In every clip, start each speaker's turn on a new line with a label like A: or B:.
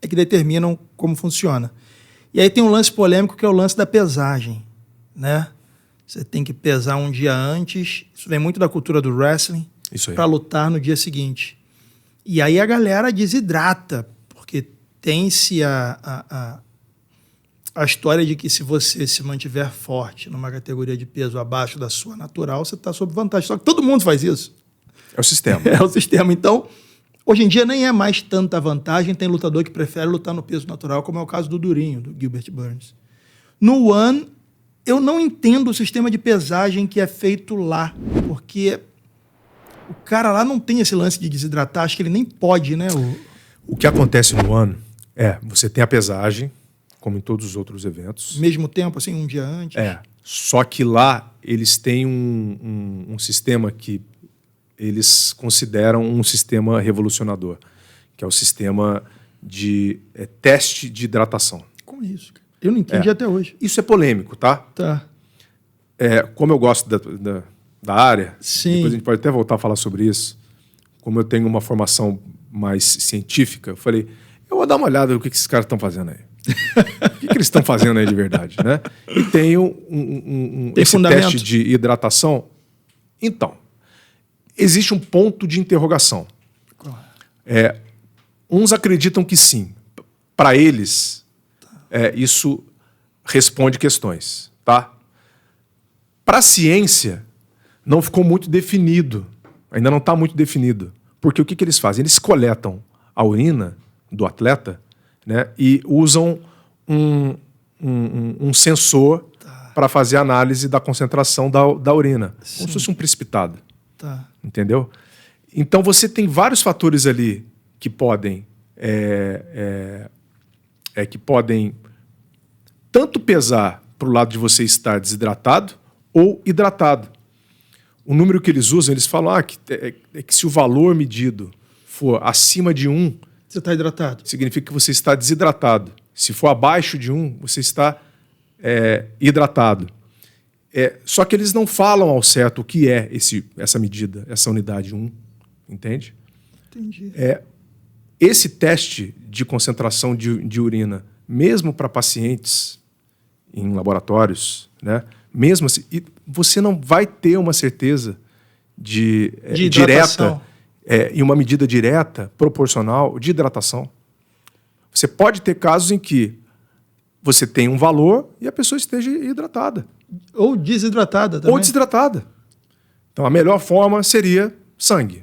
A: é que determinam como funciona. E aí tem um lance polêmico que é o lance da pesagem, né? Você tem que pesar um dia antes. Isso vem muito da cultura do wrestling para lutar no dia seguinte. E aí a galera desidrata, porque tem-se a história de que se você se mantiver forte numa categoria de peso abaixo da sua natural, você está sob vantagem. Só que todo mundo faz isso.
B: É o sistema.
A: É o sistema. Então, hoje em dia nem é mais tanta vantagem. Tem lutador que prefere lutar no peso natural, como é o caso do Durinho, do Gilbert Burns. No One, eu não entendo o sistema de pesagem que é feito lá, porque o cara lá não tem esse lance de desidratar. Acho que ele nem pode, né?
B: O que acontece no One é, você tem a pesagem, como em todos os outros eventos.
A: Mesmo tempo, assim, um dia antes?
B: Só que lá eles têm um sistema que eles consideram um sistema revolucionador, que é o sistema de teste de hidratação.
A: Como é isso? Eu não entendi até hoje.
B: Isso é polêmico, tá?
A: Tá.
B: Como eu gosto da área,
A: sim,
B: depois a gente pode até voltar a falar sobre isso, como eu tenho uma formação mais científica, eu falei, eu vou dar uma olhada no que esses caras estão fazendo aí. O que eles estão fazendo aí de verdade, né? E tem esse teste de hidratação. Então, existe um ponto de interrogação. Uns acreditam que sim. Para eles, isso responde questões. Tá? Para a ciência, não ficou muito definido. Ainda não está muito definido. Porque o que eles fazem? Eles coletam a urina do atleta, né, e usam um sensor para fazer a análise da concentração da urina. Sim. Como se fosse um precipitado.
A: Tá.
B: Entendeu? Então você tem vários fatores ali que podem tanto pesar para o lado de você estar desidratado ou hidratado. O número que eles usam, eles falam que se o valor medido for acima de 1,
A: você está hidratado.
B: Significa que você está desidratado. Se for abaixo de 1, você está hidratado. Só que eles não falam ao certo o que é essa medida, essa unidade 1. Entende?
A: Entendi.
B: Esse teste de concentração de urina, mesmo para pacientes em laboratórios, né, mesmo assim, você não vai ter uma certeza direta e uma medida direta, proporcional, de hidratação. Você pode ter casos em que você tem um valor e a pessoa esteja hidratada.
A: Ou desidratada também.
B: Ou desidratada. Então, a melhor forma seria sangue.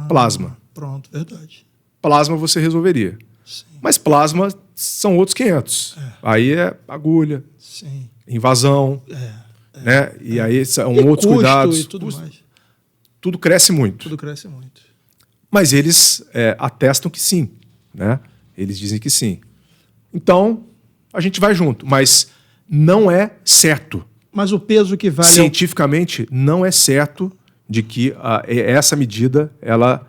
B: Plasma.
A: Pronto, verdade.
B: Plasma você resolveria.
A: Sim.
B: Mas plasma são outros 500. Aí é agulha,
A: sim,
B: invasão, né? E aí são outros cuidados.
A: E tudo mais.
B: Tudo cresce muito.
A: Tudo cresce muito.
B: Mas eles atestam que sim, né? Eles dizem que sim. Então, a gente vai junto, mas não é certo.
A: Mas o peso que vale...
B: Cientificamente, não é certo de que essa medida ela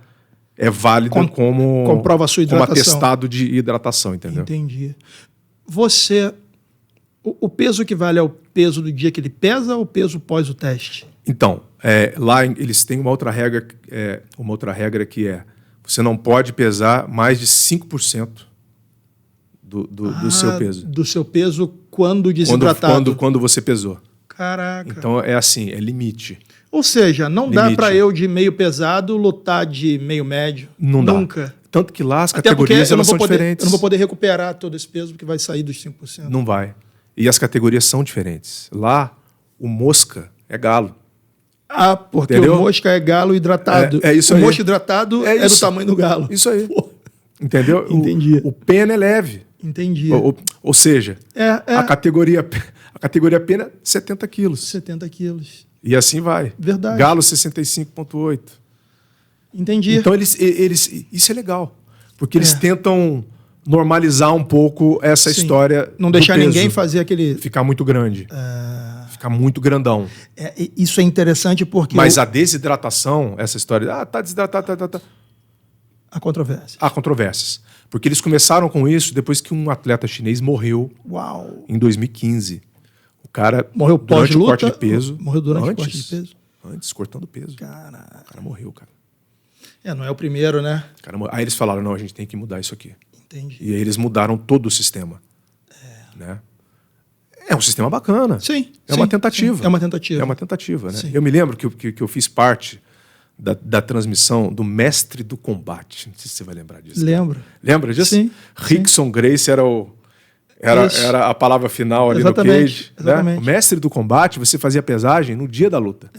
B: é válida como
A: comprova a sua hidratação.
B: Como atestado de hidratação, entendeu?
A: Entendi. Você... O peso que vale é o peso do dia que ele pesa ou o peso pós o teste?
B: Então, lá eles têm uma outra regra que é você não pode pesar mais de 5% do seu peso.
A: Do seu peso quando desidratado.
B: Quando você pesou.
A: Caraca.
B: Então é assim, é limite.
A: Ou seja, não dá para eu de meio pesado lutar de meio médio.
B: Não dá.
A: Nunca.
B: Tanto que lá as categorias elas são diferentes.
A: Eu não vou poder recuperar todo esse peso porque vai sair dos 5%.
B: Não vai. E as categorias são diferentes. Lá, o mosca é galo.
A: Porque
B: entendeu?
A: O mosca é galo hidratado.
B: Isso
A: o
B: aí.
A: Mosca hidratado é do tamanho do galo.
B: Isso aí. Entendeu?
A: Entendi.
B: O pena é leve.
A: Entendi.
B: Ou seja, a categoria pena 70 quilos.
A: 70 quilos.
B: E assim vai.
A: Verdade.
B: Galo 65,8.
A: Entendi.
B: Então isso é legal. Porque eles tentam normalizar um pouco essa história.
A: Não deixar ninguém fazer aquele...
B: Ficar muito grande. Ficar muito grandão.
A: Isso é interessante porque...
B: Mas a desidratação, essa história... tá desidratado,
A: Há controvérsias.
B: Há controvérsias. Porque eles começaram com isso depois que um atleta chinês morreu em 2015. O cara
A: morreu
B: durante o corte de peso.
A: Morreu durante o corte de peso?
B: Antes, cortando peso.
A: Caraca.
B: O cara morreu, cara.
A: Não é o primeiro, né?
B: Aí eles falaram, não, a gente tem que mudar isso aqui.
A: Entendi.
B: E aí eles mudaram todo o sistema. Né? É um sistema bacana.
A: Sim.
B: É uma tentativa.
A: Sim. É uma tentativa.
B: É uma tentativa, né? Eu me lembro que eu fiz parte da transmissão do Mestre do Combate. Não sei se você vai lembrar disso.
A: Lembro.
B: Lembra disso?
A: Sim.
B: Rickson Gracie era a palavra final ali no cage. Né? O Mestre do Combate, você fazia pesagem no dia da luta.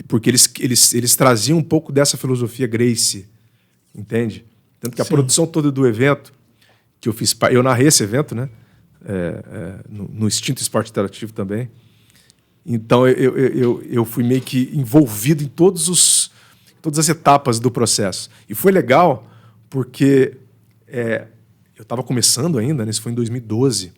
B: Porque eles traziam um pouco dessa filosofia Gracie. Entende? Tanto que a produção toda do evento, que eu fiz, eu narrei esse evento, né? No Instinto Esporte Interativo também. Então eu fui meio que envolvido em todas as etapas do processo. E foi legal porque eu estava começando ainda, né? Isso foi em 2012.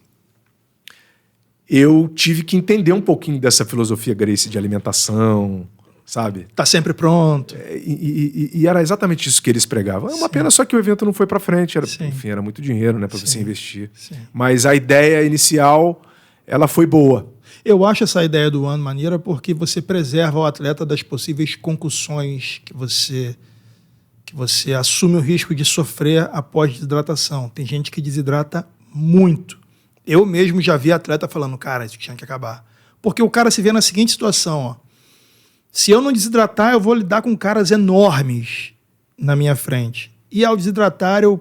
B: Eu tive que entender um pouquinho dessa filosofia Gracie de alimentação, sabe?
A: Tá sempre pronto.
B: E era exatamente isso que eles pregavam. É uma pena só que o evento não foi para frente. Enfim, era muito dinheiro, né, para você investir. Sim. Mas a ideia inicial, ela foi boa.
A: Eu acho essa ideia do One maneira porque você preserva o atleta das possíveis concussões que você assume o risco de sofrer após desidratação. Tem gente que desidrata muito. Eu mesmo já vi atleta falando, cara, isso tinha que acabar. Porque o cara se vê na seguinte situação, ó. Se eu não desidratar, eu vou lidar com caras enormes na minha frente. E ao desidratar, eu,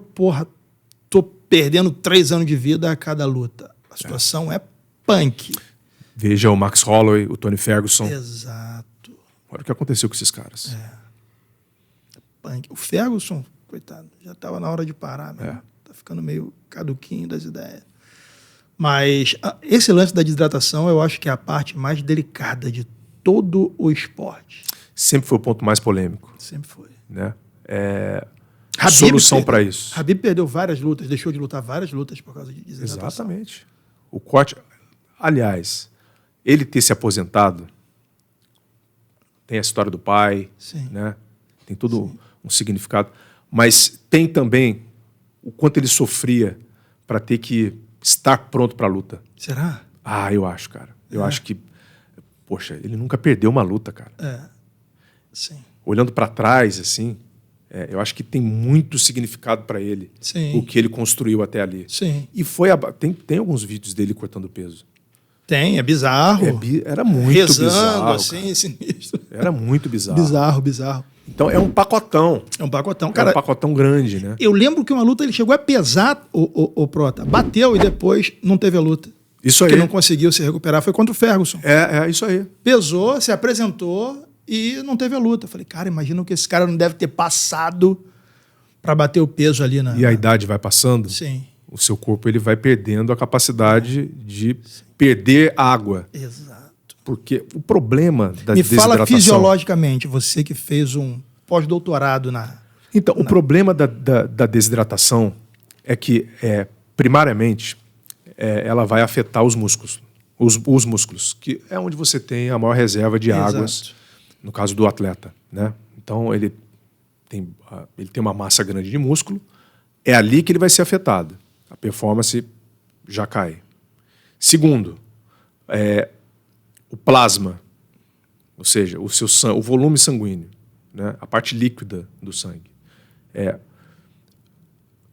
A: tô perdendo 3 anos de vida a cada luta. A situação é punk.
B: Veja o Max Holloway, o Tony Ferguson.
A: Exato.
B: Olha o que aconteceu com esses caras.
A: Punk. O Ferguson, coitado, já estava na hora de parar mesmo. Tá ficando meio caduquinho das ideias. Mas esse lance da desidratação, eu acho que é a parte mais delicada de todo o esporte.
B: Sempre foi o ponto mais polêmico.
A: Sempre foi.
B: Né? Solução para isso.
A: Habib perdeu várias lutas, deixou de lutar várias lutas por causa de desidratação.
B: Exatamente. O corte... Aliás, ele ter se aposentado tem a história do pai, né? Tem todo um significado. Mas tem também o quanto ele sofria para ter que estar pronto para a luta.
A: Será?
B: Eu acho, cara. Eu acho que poxa, ele nunca perdeu uma luta, cara.
A: Sim.
B: Olhando para trás, assim, eu acho que tem muito significado para ele.
A: Sim.
B: O que ele construiu até ali.
A: Sim.
B: E tem alguns vídeos dele cortando peso.
A: Tem, é bizarro.
B: Era muito
A: rezando,
B: bizarro.
A: Assim, sinistro.
B: Era muito bizarro.
A: Bizarro.
B: Então é um pacotão.
A: Cara,
B: é um pacotão grande, né?
A: Eu lembro que uma luta ele chegou a pesar o Prota. Bateu e depois não teve a luta.
B: Isso aí.
A: Que não conseguiu se recuperar foi contra o Ferguson.
B: Isso aí.
A: Pesou, se apresentou e não teve a luta. Eu falei, cara, imagina que esse cara não deve ter passado para bater o peso ali na...
B: E a idade vai passando?
A: Sim.
B: O seu corpo ele vai perdendo a capacidade de perder água.
A: Exato.
B: Porque o problema da desidratação...
A: Me fala fisiologicamente, você que fez um pós-doutorado na...
B: Então, o problema da desidratação é que, primariamente, ela vai afetar os músculos. Os músculos, que é onde você tem a maior reserva de águas, no caso do atleta, né? Então, ele tem uma massa grande de músculo, é ali que ele vai ser afetado. A performance já cai. Segundo, o plasma, ou seja, o volume sanguíneo, né? A parte líquida do sangue.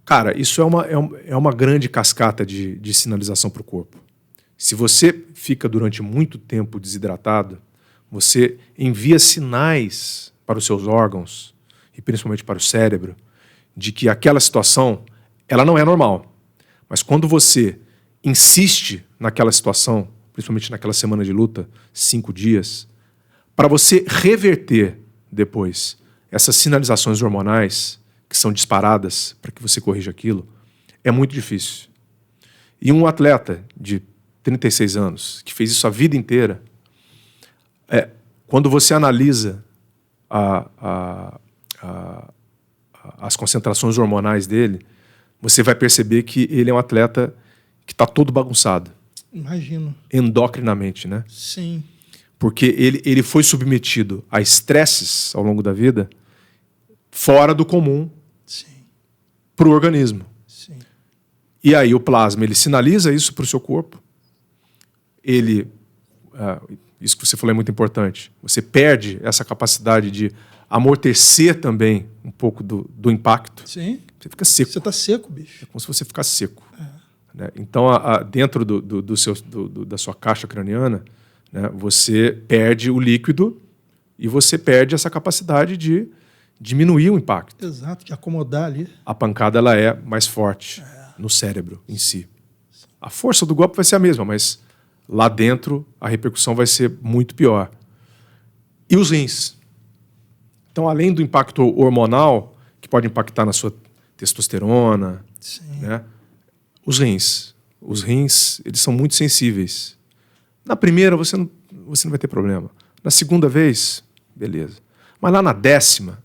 B: Cara, isso é uma grande cascata de sinalização para o corpo. Se você fica durante muito tempo desidratado, você envia sinais para os seus órgãos, e principalmente para o cérebro, de que aquela situação ela não é normal. Mas quando você insiste naquela situação, principalmente naquela semana de luta, 5 dias, para você reverter depois essas sinalizações hormonais que são disparadas para que você corrija aquilo, é muito difícil. E um atleta de 36 anos, que fez isso a vida inteira, quando você analisa as concentrações hormonais dele, você vai perceber que ele é um atleta que está todo bagunçado.
A: Imagino.
B: Endocrinamente, né?
A: Sim.
B: Porque ele foi submetido a estresses ao longo da vida fora do comum para o organismo.
A: Sim.
B: E aí o plasma, ele sinaliza isso para o seu corpo. Isso que você falou é muito importante. Você perde essa capacidade de amortecer também um pouco do impacto.
A: Sim.
B: Você fica seco.
A: Você tá seco, bicho.
B: É como se você ficasse seco. Né? Então, dentro da sua caixa craniana, né, você perde o líquido e você perde essa capacidade de diminuir o impacto.
A: Exato, de acomodar ali.
B: A pancada ela é mais forte no cérebro em si. A força do golpe vai ser a mesma, mas lá dentro a repercussão vai ser muito pior. E os rins? Então, além do impacto hormonal, que pode impactar na sua testosterona, né? Os rins. Os rins, eles são muito sensíveis. Na primeira, você não vai ter problema. Na segunda vez, beleza. Mas lá na 10ª,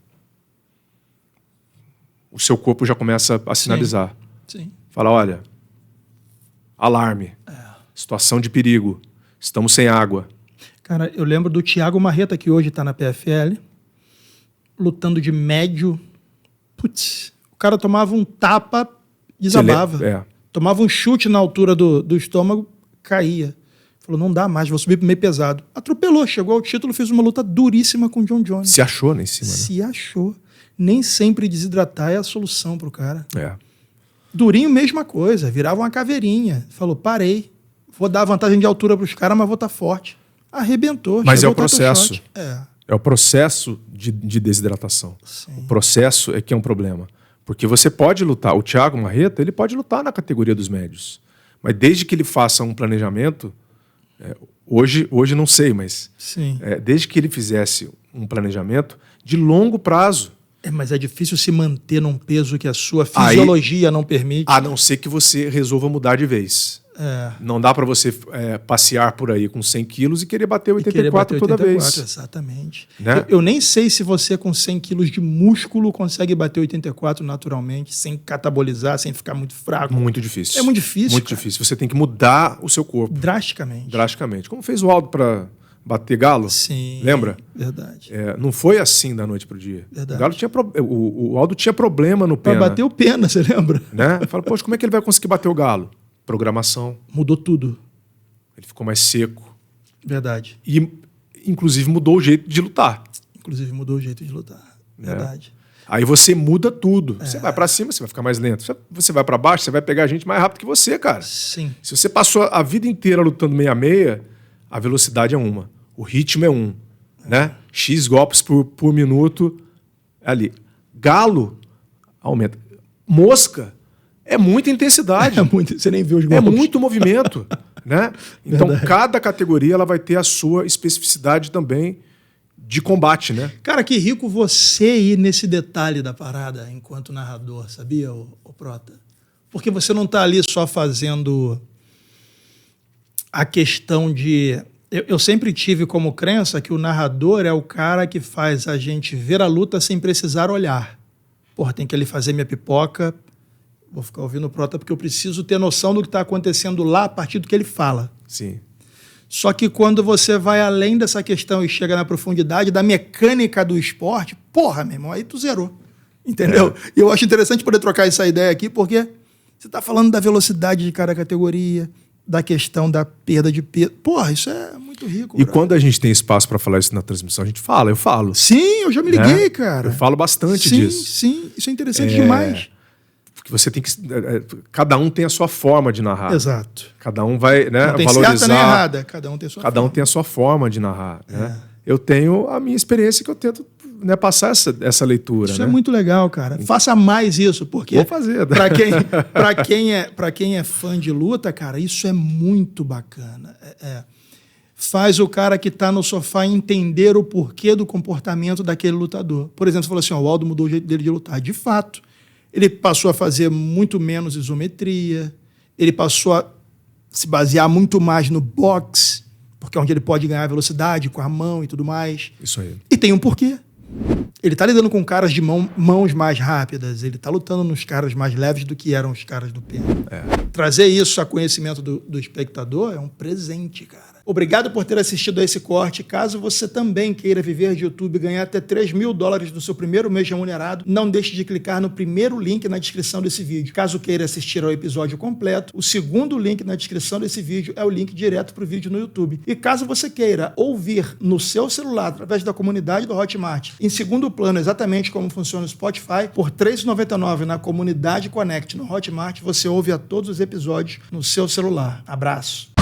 B: o seu corpo já começa a sinalizar.
A: Sim.
B: Fala, olha, alarme, situação de perigo, estamos sem água.
A: Cara, eu lembro do Thiago Marreta, que hoje está na PFL, lutando de médio. Putz, o cara tomava um tapa, desabava. Tomava um chute na altura do estômago, caía. Falou, não dá mais, vou subir pro meio pesado. Atropelou, chegou ao título, fez uma luta duríssima com o John Jones.
B: Se achou lá em cima, né?
A: Se achou. Nem sempre desidratar é a solução pro cara.
B: É.
A: Durinho, mesma coisa. Virava uma caveirinha. Falou, parei. Vou dar vantagem de altura pros caras, mas vou estar forte. Arrebentou.
B: Mas é o processo. É o processo de desidratação.
A: Sim.
B: O processo é que é um problema. Porque você pode lutar. O Thiago Marreta, ele pode lutar na categoria dos médios. Mas desde que ele faça um planejamento... hoje não sei, mas...
A: Sim.
B: Desde que ele fizesse um planejamento de longo prazo.
A: Mas é difícil se manter num peso que a sua fisiologia não permite.
B: A não ser que você resolva mudar de vez. Não dá para você passear por aí com 100 quilos e querer bater 84 toda vez.
A: Exatamente.
B: Né?
A: Eu nem sei se você com 100 quilos de músculo consegue bater 84 naturalmente, sem catabolizar, sem ficar muito fraco.
B: Muito difícil.
A: É muito difícil.
B: Muito difícil. Você tem que mudar o seu corpo.
A: Drasticamente.
B: Como fez o Aldo para bater Galo?
A: Sim.
B: Lembra?
A: Verdade.
B: Não foi assim da noite pro dia.
A: Verdade.
B: O Galo tinha o Aldo tinha problema no Pena.
A: Para bater o Pena, você lembra?
B: Né? Fala, poxa, como é que ele vai conseguir bater o Galo? Programação.
A: Mudou tudo.
B: Ele ficou mais seco.
A: Verdade.
B: E, inclusive, mudou o jeito de lutar.
A: Verdade.
B: Aí você muda tudo. Você vai para cima, você vai ficar mais lento. Você vai para baixo, você vai pegar gente mais rápido que você, cara.
A: Sim.
B: Se você passou a vida inteira lutando meia a meia, a velocidade é uma. O ritmo é um. Né? X golpes por minuto ali. Galo aumenta. Mosca é muita intensidade.
A: Você nem viu os golpes.
B: É muito movimento. Né? Então, cada categoria ela vai ter a sua especificidade também de combate, né?
A: Cara, que rico você ir nesse detalhe da parada enquanto narrador, sabia, o Prota? Porque você não está ali só fazendo a questão de... Eu sempre tive como crença que o narrador é o cara que faz a gente ver a luta sem precisar olhar. Porra, tem que ali fazer minha pipoca, vou ficar ouvindo o Prota porque eu preciso ter noção do que está acontecendo lá a partir do que ele fala.
B: Sim.
A: Só que quando você vai além dessa questão e chega na profundidade da mecânica do esporte, porra, meu irmão, aí tu zerou. Entendeu? E eu acho interessante poder trocar essa ideia aqui, porque você está falando da velocidade de cada categoria, da questão da perda de peso. Porra, isso é muito rico.
B: E quando a gente tem espaço para falar isso na transmissão, a gente fala, eu falo.
A: Sim, eu já me liguei, cara.
B: Eu falo bastante disso.
A: Sim, isso é interessante demais.
B: Porque você tem que... Cada um tem a sua forma de narrar.
A: Exato.
B: Cada um vai, né,
A: não tem
B: valorizar...
A: certa nem errada. Cada um tem a sua forma.
B: Cada um tem a sua forma de narrar. Né? Eu tenho a minha experiência que eu tento, né, passar essa leitura.
A: Isso
B: né?
A: é muito legal, cara. Faça mais isso, porque...
B: Vou fazer.
A: Para quem é fã de luta, cara, isso é muito bacana. Faz o cara que está no sofá entender o porquê do comportamento daquele lutador. Por exemplo, você falou assim, o Aldo mudou o jeito dele de lutar. De fato. Ele passou a fazer muito menos isometria, ele passou a se basear muito mais no boxe, porque é onde ele pode ganhar velocidade com a mão e tudo mais.
B: Isso aí.
A: E tem um porquê. Ele está lidando com caras de mãos mais rápidas, ele está lutando nos caras mais leves do que eram os caras do Pena. Trazer isso a conhecimento do espectador é um presente, cara. Obrigado por ter assistido a esse corte. Caso você também queira viver de YouTube e ganhar até $3.000 no seu primeiro mês remunerado, não deixe de clicar no primeiro link na descrição desse vídeo. Caso queira assistir ao episódio completo, o segundo link na descrição desse vídeo é o link direto para o vídeo no YouTube. E caso você queira ouvir no seu celular, através da comunidade do Hotmart, em segundo plano, exatamente como funciona o Spotify, por R$ 3,99 na comunidade Connect no Hotmart, você ouve a todos os episódios no seu celular. Abraço!